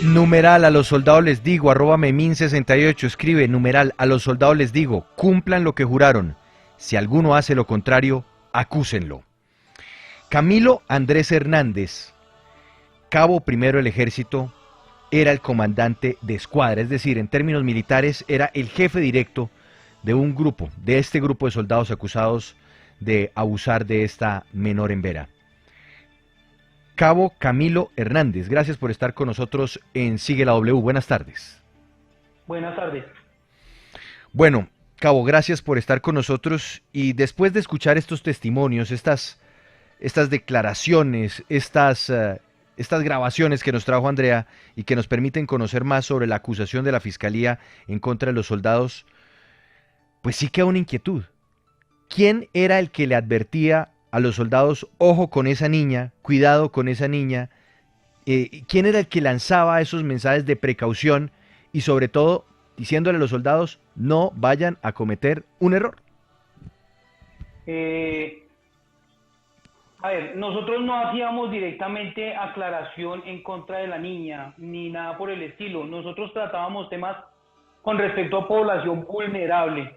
Numeral, a los soldados les digo, arroba Memin68, escribe, numeral, a los soldados les digo, cumplan lo que juraron. Si alguno hace lo contrario, acúsenlo. Camilo Andrés Hernández, cabo primero del ejército, era el comandante de escuadra, es decir, en términos militares, era el jefe directo de un grupo, de este grupo de soldados acusados de abusar de esta menor en Vera. Cabo Camilo Hernández, gracias por estar con nosotros en Sigue la W. Buenas tardes. Buenas tardes. Bueno, Cabo, gracias por estar con nosotros y después de escuchar estos testimonios, estas declaraciones, estas grabaciones que nos trajo Andrea y que nos permiten conocer más sobre la acusación de la Fiscalía en contra de los soldados, pues sí queda una inquietud. ¿Quién era el que le advertía a los soldados, ojo con esa niña, cuidado con esa niña? ¿Quién era el que lanzaba esos mensajes de precaución y sobre todo diciéndole a los soldados no vayan a cometer un error? A ver, nosotros no hacíamos directamente aclaración en contra de la niña, ni nada por el estilo. Nosotros tratábamos temas con respecto a población vulnerable.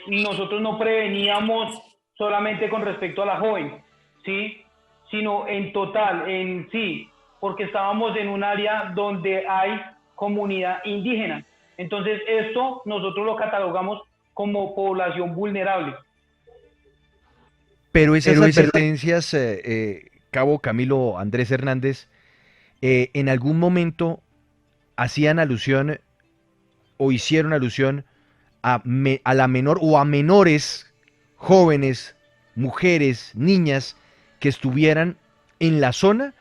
Nosotros no preveníamos solamente con respecto a la joven, ¿sí? Sino en total, en sí, porque estábamos en un área donde hay comunidad indígena. Entonces esto nosotros lo catalogamos como población vulnerable. Pero esas advertencias, Cabo Camilo Andrés Hernández, en algún momento hacían alusión o hicieron alusión a la menor o a menores jóvenes, mujeres, niñas que estuvieran en la zona,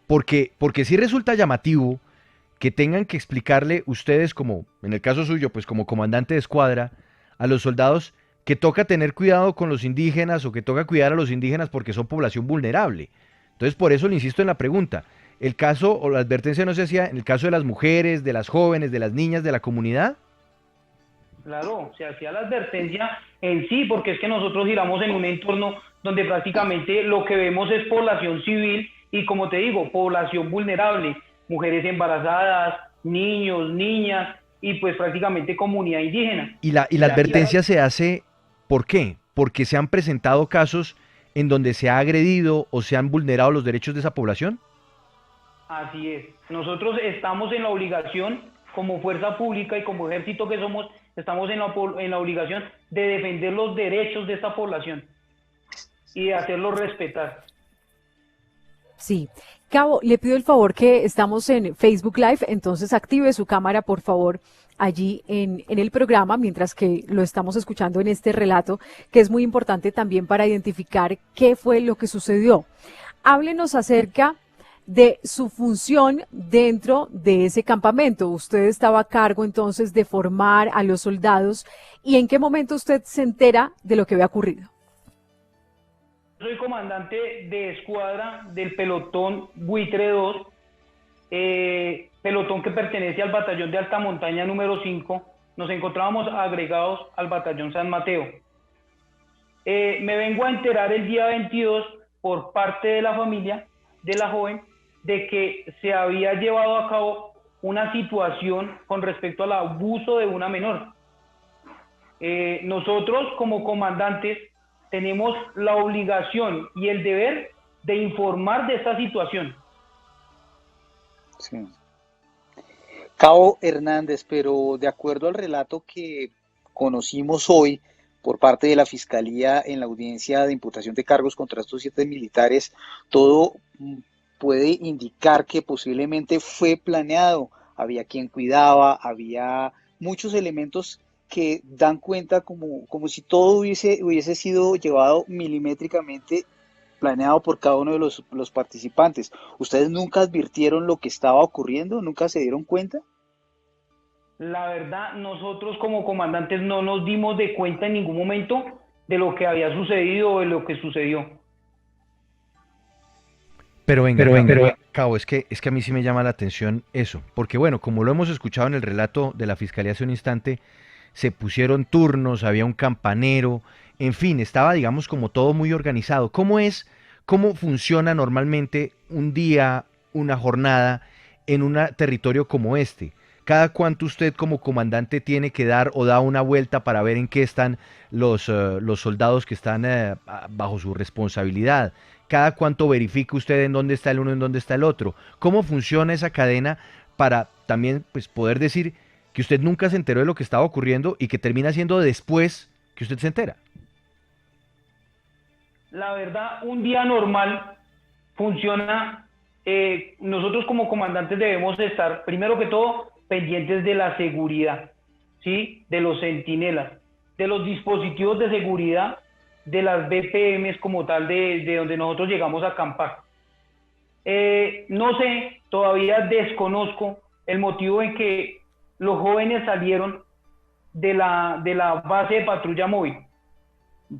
porque sí resulta llamativo que tengan que explicarle ustedes, como en el caso suyo, pues como comandante de escuadra, a los soldados que toca tener cuidado con los indígenas o que toca cuidar a los indígenas porque son población vulnerable. Entonces por eso le insisto en la pregunta, ¿el caso o la advertencia no se hacía en el caso de las mujeres, de las jóvenes, de las niñas de la comunidad? Claro, se hacía la advertencia en sí, porque es que nosotros giramos en un entorno donde prácticamente lo que vemos es población civil y, como te digo, población vulnerable, mujeres embarazadas, niños, niñas y pues prácticamente comunidad indígena. Y la advertencia se hace, ¿por qué? Porque se han presentado casos en donde se ha agredido o se han vulnerado los derechos de esa población. Así es. Nosotros estamos en la obligación, como fuerza pública y como ejército que somos, estamos en la obligación de defender los derechos de esta población y de hacerlos respetar. Sí. Cabo, le pido el favor que estamos en Facebook Live, entonces active su cámara, por favor, allí en el programa, mientras que lo estamos escuchando en este relato, que es muy importante también para identificar qué fue lo que sucedió. Háblenos acerca de su función dentro de ese campamento. Usted estaba a cargo entonces de formar a los soldados, ¿y en qué momento usted se entera de lo que había ocurrido? Soy comandante de escuadra del pelotón Buitre 2, pelotón que pertenece al batallón de alta montaña número 5. Nos encontrábamos agregados al batallón San Mateo. Me vengo a enterar el día 22 por parte de la familia de la joven de que se había llevado a cabo una situación con respecto al abuso de una menor. Nosotros como comandantes tenemos la obligación y el deber de informar de esta situación. Sí. Cabo Hernández, pero de acuerdo al relato que conocimos hoy por parte de la Fiscalía en la audiencia de imputación de cargos contra estos 7 militares, todo puede indicar que posiblemente fue planeado, había quien cuidaba, había muchos elementos que dan cuenta como si todo hubiese sido llevado milimétricamente, planeado por cada uno de los participantes. ¿Ustedes nunca advirtieron lo que estaba ocurriendo? ¿Nunca se dieron cuenta? La verdad, nosotros como comandantes no nos dimos de cuenta en ningún momento de lo que había sucedido o de lo que sucedió. Pero venga, Cabo, es que a mí sí me llama la atención eso, porque bueno, como lo hemos escuchado en el relato de la Fiscalía hace un instante, se pusieron turnos, había un campanero, en fin, estaba, digamos, como todo muy organizado. ¿Cómo funciona normalmente un día, una jornada en un territorio como este? ¿Cada cuánto usted como comandante tiene que dar o da una vuelta para ver en qué están los soldados que están bajo su responsabilidad? ¿Cada cuánto verifica usted en dónde está el uno, en dónde está el otro? ¿Cómo funciona esa cadena para también pues, poder decir que usted nunca se enteró de lo que estaba ocurriendo y que termina siendo después que usted se entera? La verdad, un día normal funciona. Nosotros como comandantes debemos estar, primero que todo, pendientes de la seguridad, ¿sí? De los centinelas, de los dispositivos de seguridad, de las BPMs como tal, de donde nosotros llegamos a acampar. No sé, todavía desconozco el motivo en que los jóvenes salieron de la base de patrulla móvil.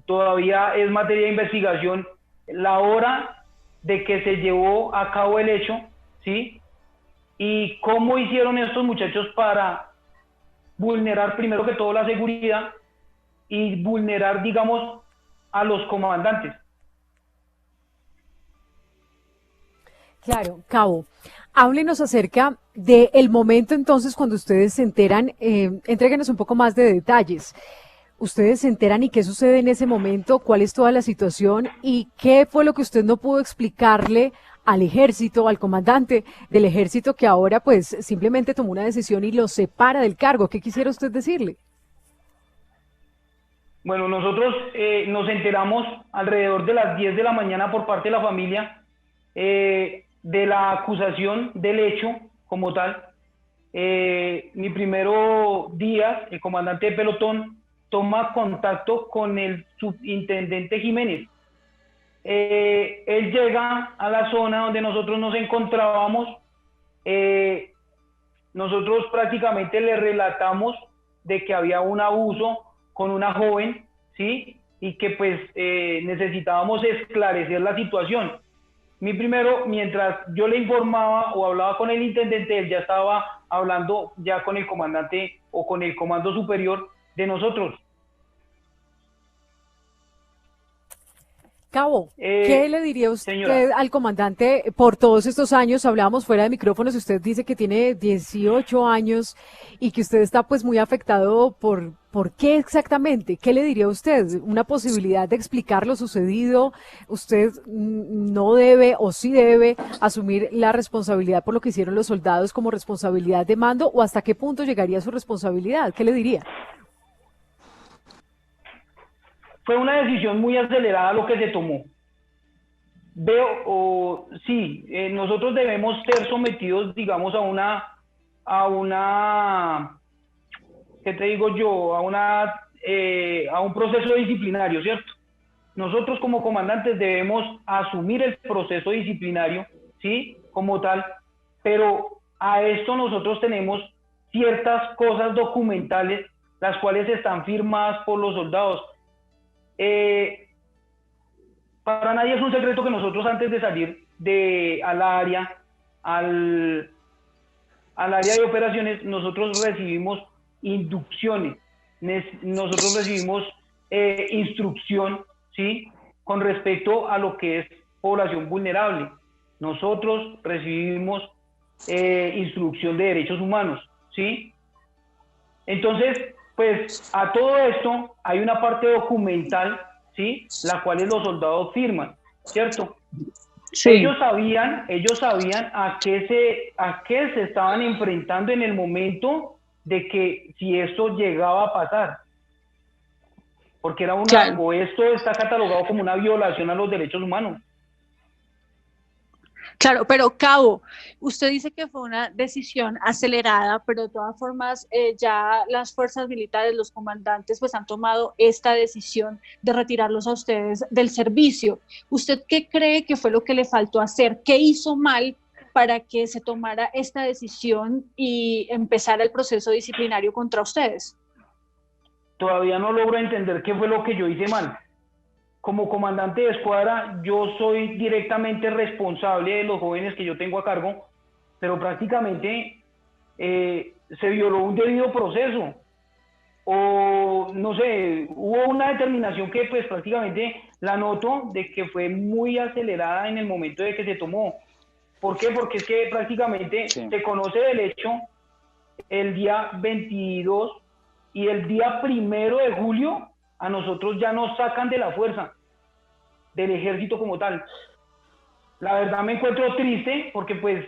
Todavía es materia de investigación la hora de que se llevó a cabo el hecho, ¿sí? Y cómo hicieron estos muchachos para vulnerar primero que todo la seguridad y vulnerar, digamos, a los comandantes. Claro, Cabo. Háblenos acerca del momento entonces cuando ustedes se enteran, entréguenos un poco más de detalles. Ustedes se enteran y qué sucede en ese momento, cuál es toda la situación y qué fue lo que usted no pudo explicarle al ejército, al comandante del ejército que ahora pues simplemente tomó una decisión y lo separa del cargo. ¿Qué quisiera usted decirle? Bueno, nosotros nos enteramos alrededor de las 10 de la mañana por parte de la familia de la acusación del hecho como tal. Mi primero día, el comandante de pelotón toma contacto con el subintendente Jiménez. Él llega a la zona donde nosotros nos encontrábamos. Nosotros prácticamente le relatamos de que había un abuso con una joven, ¿sí? Y que pues necesitábamos esclarecer la situación. Mi primero, mientras yo le informaba o hablaba con el intendente, él ya estaba hablando ya con el comandante o con el comando superior de nosotros. Cabo, ¿qué le diría usted Señora, al comandante por todos estos años? Hablábamos fuera de micrófonos y usted dice que tiene 18 años y que usted está pues muy afectado ¿por qué exactamente? ¿Qué le diría usted? ¿Una posibilidad de explicar lo sucedido? ¿Usted no debe o sí debe asumir la responsabilidad por lo que hicieron los soldados como responsabilidad de mando? ¿O hasta qué punto llegaría su responsabilidad? ¿Qué le diría? fue una decisión muy acelerada lo que se tomó. Sí, nosotros debemos ser sometidos, digamos, ¿qué te digo yo? A un proceso disciplinario, ¿cierto? Nosotros como comandantes debemos asumir el proceso disciplinario, ¿sí? Como tal, pero a esto nosotros tenemos ciertas cosas documentales, las cuales están firmadas por los soldados. Para nadie es un secreto que nosotros antes de salir al área de operaciones, nosotros recibimos inducciones, nosotros recibimos instrucción, ¿sí? Con respecto a lo que es población vulnerable. Nosotros recibimos instrucción de derechos humanos, ¿sí? Entonces, pues a todo esto hay una parte documental, ¿sí? La cual los soldados firman, ¿cierto? Sí. Ellos sabían a qué se estaban enfrentando en el momento de que si esto llegaba a pasar. Porque era claro. o esto está catalogado como una violación a los derechos humanos. Claro, pero Cabo, usted dice que fue una decisión acelerada, pero de todas formas ya las fuerzas militares, los comandantes, pues han tomado esta decisión de retirarlos a ustedes del servicio. ¿Usted qué cree que fue lo que le faltó hacer? ¿Qué hizo mal para que se tomara esta decisión y empezara el proceso disciplinario contra ustedes? Todavía no logro entender qué fue lo que yo hice mal. Como comandante de escuadra, yo soy directamente responsable de los jóvenes que yo tengo a cargo, pero prácticamente se violó un debido proceso. O no sé, hubo una determinación que pues prácticamente la noto de que fue muy acelerada en el momento de que se tomó. ¿Por qué? Porque es que prácticamente se conoce del hecho el día 22 y el día 1 de julio a nosotros ya nos sacan de la fuerza, del ejército como tal. La verdad me encuentro triste porque pues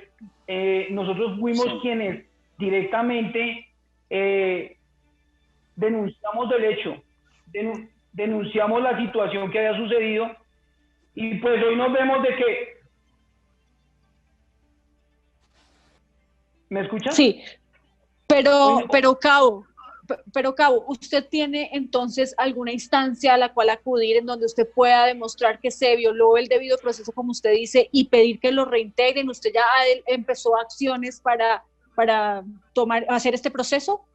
nosotros fuimos quienes directamente denunciamos del hecho, denunciamos la situación que había sucedido y pues hoy nos vemos de que... ¿Me escuchas? Sí, pero Cabo, ¿usted tiene entonces alguna instancia a la cual acudir en donde usted pueda demostrar que se violó el debido proceso, como usted dice, y pedir que lo reintegren? ¿Usted ya empezó acciones para hacer este proceso?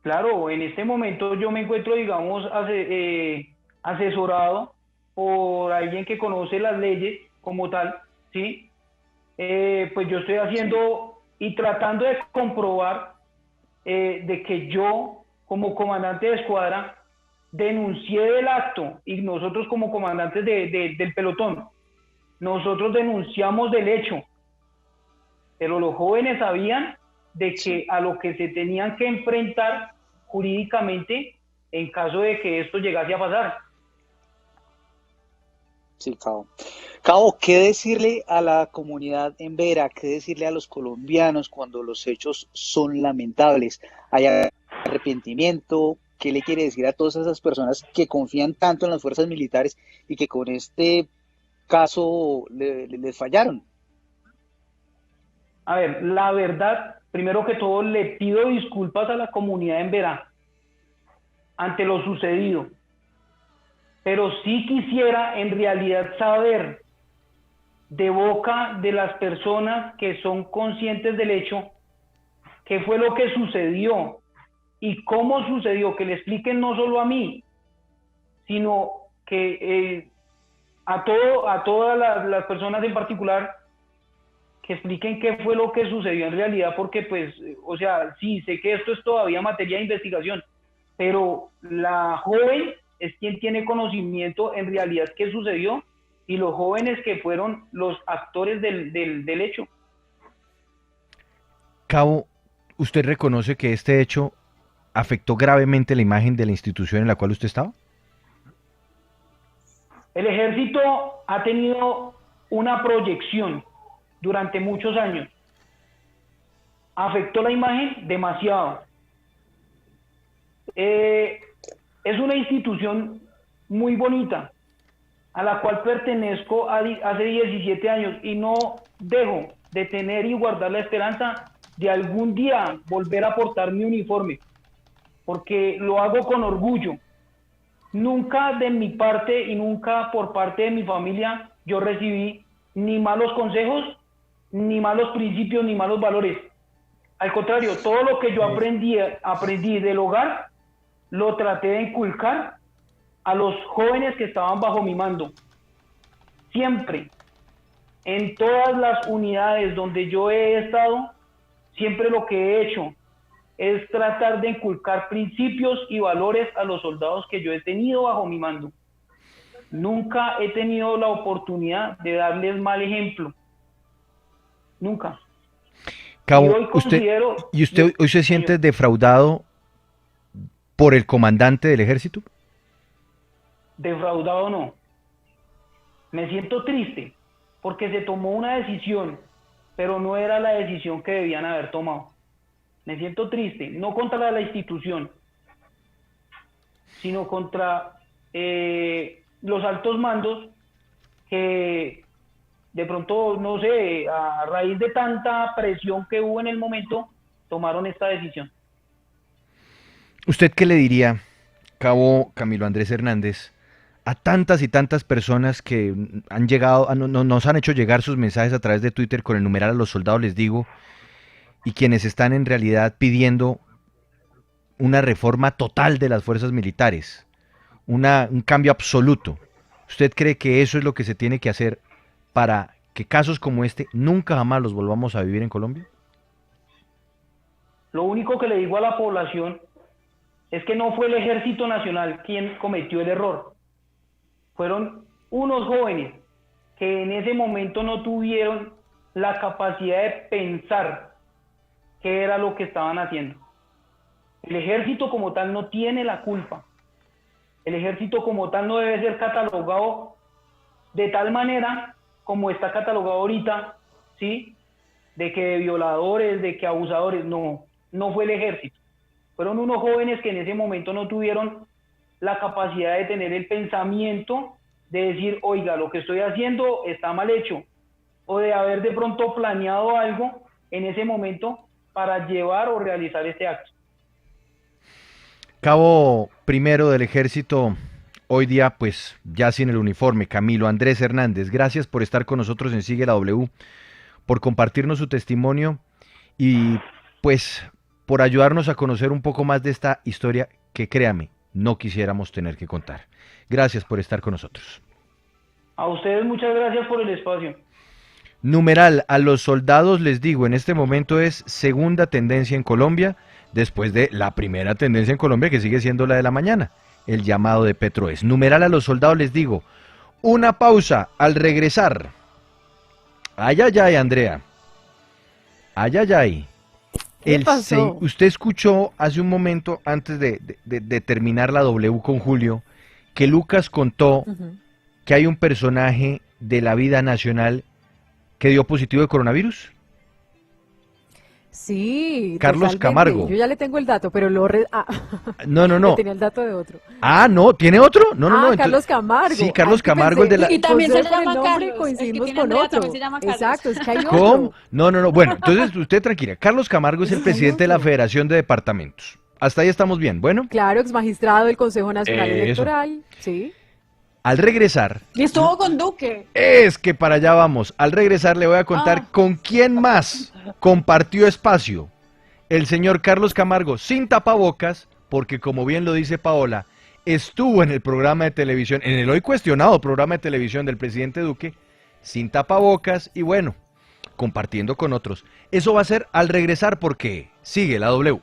Claro, en este momento yo me encuentro, digamos, asesorado por alguien que conoce las leyes como tal, ¿sí? Pues yo estoy haciendo y tratando de comprobar de que yo, como comandante de escuadra, denuncié del acto y nosotros como comandantes del pelotón, nosotros denunciamos del hecho, pero los jóvenes sabían de que a lo que se tenían que enfrentar jurídicamente en caso de que esto llegase a pasar. Sí, Cabo. Cabo, ¿qué decirle a la comunidad en Vera? ¿Qué decirle a los colombianos cuando los hechos son lamentables? ¿Hay arrepentimiento? ¿Qué le quiere decir a todas esas personas que confían tanto en las fuerzas militares y que con este caso les fallaron? A ver, la verdad, primero que todo le pido disculpas a la comunidad en Vera ante lo sucedido, pero sí quisiera en realidad saber de boca de las personas que son conscientes del hecho qué fue lo que sucedió y cómo sucedió, que le expliquen no solo a mí, sino que a todas las personas en particular, que expliquen qué fue lo que sucedió en realidad, porque pues, o sea, sí, sé que esto es todavía materia de investigación, pero la joven es quien tiene conocimiento en realidad qué sucedió y los jóvenes que fueron los actores del hecho. Cabo, ¿usted reconoce que este hecho afectó gravemente la imagen de la institución en la cual usted estaba? El ejército ha tenido una proyección durante muchos años. Afectó la imagen demasiado. Es una institución muy bonita, a la cual pertenezco hace 17 años y no dejo de tener y guardar la esperanza de algún día volver a portar mi uniforme, porque lo hago con orgullo. Nunca de mi parte y nunca por parte de mi familia yo recibí ni malos consejos, ni malos principios, ni malos valores. Al contrario, todo lo que yo aprendí del hogar, lo traté de inculcar a los jóvenes que estaban bajo mi mando. Siempre, en todas las unidades donde yo he estado, siempre lo que he hecho es tratar de inculcar principios y valores a los soldados que yo he tenido bajo mi mando. Nunca he tenido la oportunidad de darles mal ejemplo. Nunca. Cabo, y hoy considero... ¿usted hoy se siente defraudado por el comandante del ejército? Defraudado no. Me siento triste porque se tomó una decisión, pero no era la decisión que debían haber tomado. Me siento triste, no contra la institución, sino contra los altos mandos que de pronto, no sé, a raíz de tanta presión que hubo en el momento, tomaron esta decisión. ¿Usted qué le diría, Cabo Camilo Andrés Hernández, a tantas y tantas personas que han llegado, nos han hecho llegar sus mensajes a través de Twitter con el numeral a los soldados les digo, y quienes están en realidad pidiendo una reforma total de las fuerzas militares, un cambio absoluto? ¿Usted cree que eso es lo que se tiene que hacer para que casos como este nunca jamás los volvamos a vivir en Colombia? Lo único que le digo a la población es que no fue el Ejército Nacional quien cometió el error. Fueron unos jóvenes que en ese momento no tuvieron la capacidad de pensar qué era lo que estaban haciendo. El ejército como tal no tiene la culpa. El ejército como tal no debe ser catalogado de tal manera como está catalogado ahorita, ¿sí? De que de violadores, de que abusadores. No, no fue el ejército. Fueron unos jóvenes que en ese momento no tuvieron la capacidad de tener el pensamiento de decir, oiga, lo que estoy haciendo está mal hecho, o de haber de pronto planeado algo en ese momento para llevar o realizar este acto. Cabo primero del ejército, hoy día pues ya sin el uniforme, Camilo Andrés Hernández, gracias por estar con nosotros en Sigue la W, por compartirnos su testimonio y pues por ayudarnos a conocer un poco más de esta historia que, créame, no quisiéramos tener que contar. Gracias por estar con nosotros. A ustedes muchas gracias por el espacio. Numeral, a los soldados les digo, en este momento es segunda tendencia en Colombia, después de la primera tendencia en Colombia que sigue siendo la de la mañana, el llamado de Petroes. Numeral, a los soldados les digo, una pausa al regresar. Ay, ay, ay, Andrea. Ay, ay, ay. ¿Qué pasó? Usted escuchó hace un momento, antes de terminar la W con Julio, que Lucas contó que hay un personaje de la vida nacional que dio positivo de coronavirus. Sí, Carlos totalmente. Camargo. Yo ya le tengo el dato, pero No. le tenía el dato de otro. Ah, no, ¿tiene otro? No. Carlos Entonces, Camargo. sí, Carlos Ay, que Camargo, pensé- el de la... Y también se José, por el llama nombre Carlos. El que coincidimos tiene con Andrea otro. también se llama Carlos. Exacto, es que hay ¿Cómo? otro. No. Bueno, entonces usted tranquila. Carlos Camargo es el Es que hay presidente de la otro. Federación de Departamentos. Hasta ahí estamos bien. Bueno, Claro, ex magistrado del Consejo Nacional Eso. Electoral. Sí. al regresar, Y estuvo con Duque. es que para allá vamos. Al regresar le voy a contar con quién más compartió espacio el señor Carlos Camargo sin tapabocas, porque como bien lo dice Paola, estuvo en el programa de televisión, en el hoy cuestionado programa de televisión del presidente Duque, sin tapabocas y bueno, compartiendo con otros. Eso va a ser al regresar porque sigue la W.